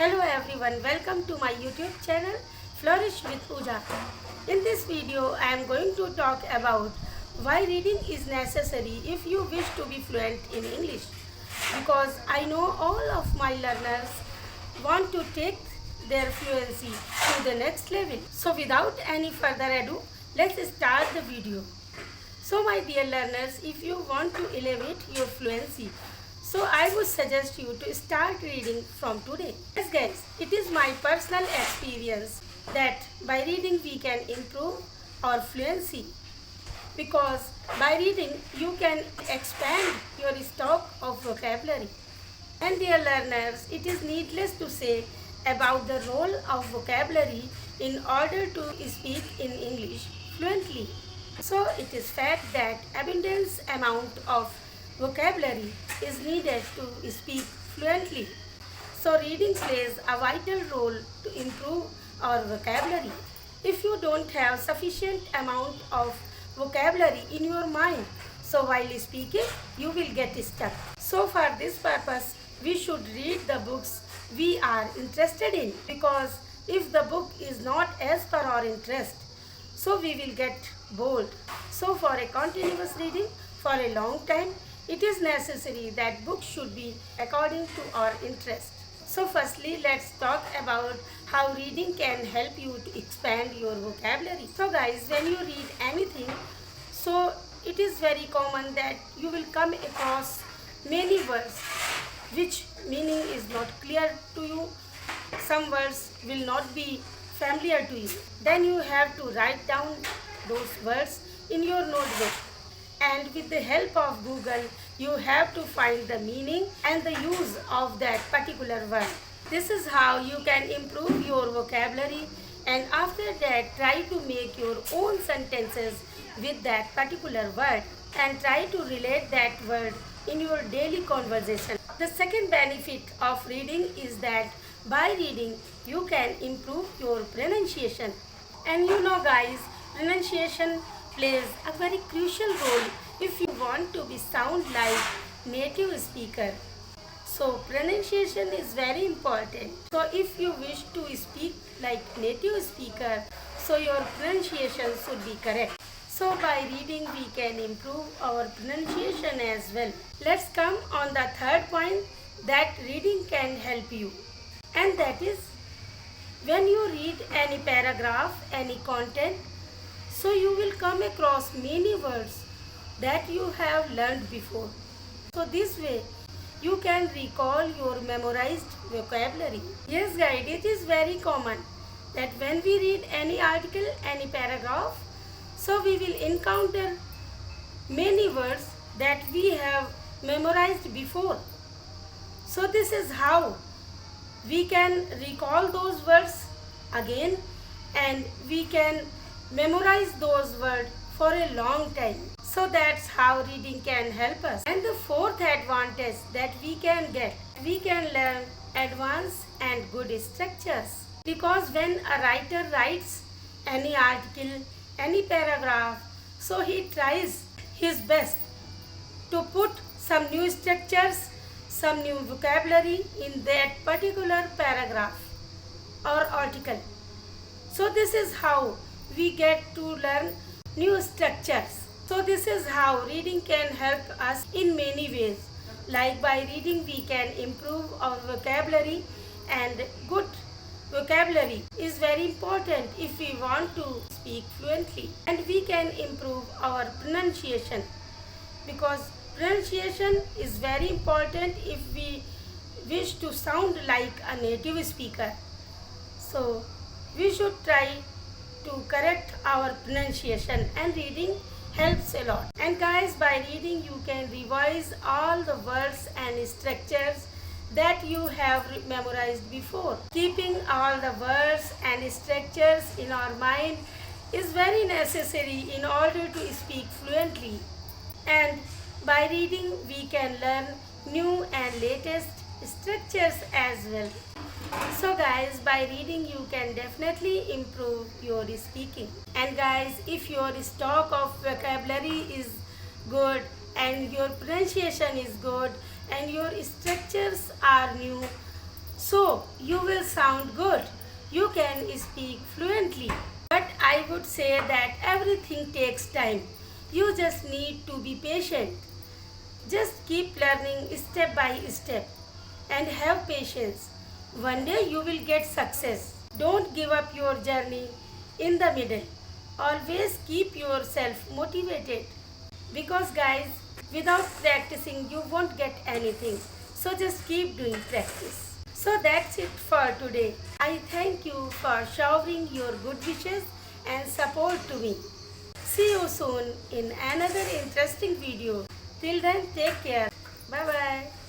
Hello everyone, welcome to my YouTube channel Flourish with Pooja. In this video, I am going to talk about why reading is necessary if you wish to be fluent in English. Because I know all of my learners want to take their fluency to the next level. So without any further ado, let's start the video. So my dear learners, if you want to elevate your fluency, so I would suggest you to start reading from today. Yes guys, it is my personal experience that by reading we can improve our fluency, because by reading you can expand your stock of vocabulary. And dear learners, it is needless to say about the role of vocabulary in order to speak in English fluently. So it is fact that abundance amount of vocabulary is needed to speak fluently. So reading plays a vital role to improve our vocabulary. If you don't have sufficient amount of vocabulary in your mind, so while speaking, you will get stuck. So for this purpose, we should read the books we are interested in, because if the book is not as per our interest, so we will get bored. So for a continuous reading for a long time, it is necessary that books should be according to our interest. So firstly, let's talk about how reading can help you to expand your vocabulary. So guys, when you read anything, so it is very common that you will come across many words which meaning is not clear to you. Some words will not be familiar to you. Then you have to write down those words in your notebook, and with the help of Google you have to find the meaning and the use of that particular word. This is how you can improve your vocabulary, and after that try to make your own sentences with that particular word and try to relate that word in your daily conversation. The second benefit of reading is that by reading you can improve your pronunciation. And you know guys, pronunciation plays a very crucial role if you want to be sound like native speaker. So pronunciation is very important. So if you wish to speak like native speaker, so your pronunciation should be correct. So by reading we can improve our pronunciation as well. Let's come on the third point that reading can help you. And that is, when you read any paragraph, any content, so you will come across many words that you have learned before. So this way you can recall your memorized vocabulary. Yes guys, it is very common that when we read any article, any paragraph, so we will encounter many words that we have memorized before. So this is how we can recall those words again, and we can memorize those words for a long time. So that's how reading can help us. And the fourth advantage that we can get, we can learn advanced and good structures. Because when a writer writes any article, any paragraph, so he tries his best to put some new structures, some new vocabulary in that particular paragraph or article. So this is how we get to learn new structures. So this is how reading can help us in many ways. Like by reading we can improve our vocabulary, and good vocabulary is very important if we want to speak fluently. And we can improve our pronunciation, because pronunciation is very important if we wish to sound like a native speaker. So we should try to correct our pronunciation, and reading helps a lot. And guys, by reading you can revise all the words and structures that you have memorized before. Keeping all the words and structures in our mind is very necessary in order to speak fluently. And by reading we can learn new and latest structures as well. So guys, by reading you can definitely improve your speaking. And guys, if your stock of vocabulary is good and your pronunciation is good and your structures are new, So you will sound good. You can speak fluently. But I would say that everything takes time. You just need to be patient. Just keep learning step by step and have patience. One day you will get success. Don't give up your journey in the middle. Always keep yourself motivated. Because, guys, without practicing, you won't get anything. So, just keep doing practice. So, that's it for today. I thank you for showering your good wishes and support to me. See you soon in another interesting video. Till then, take care. Bye bye.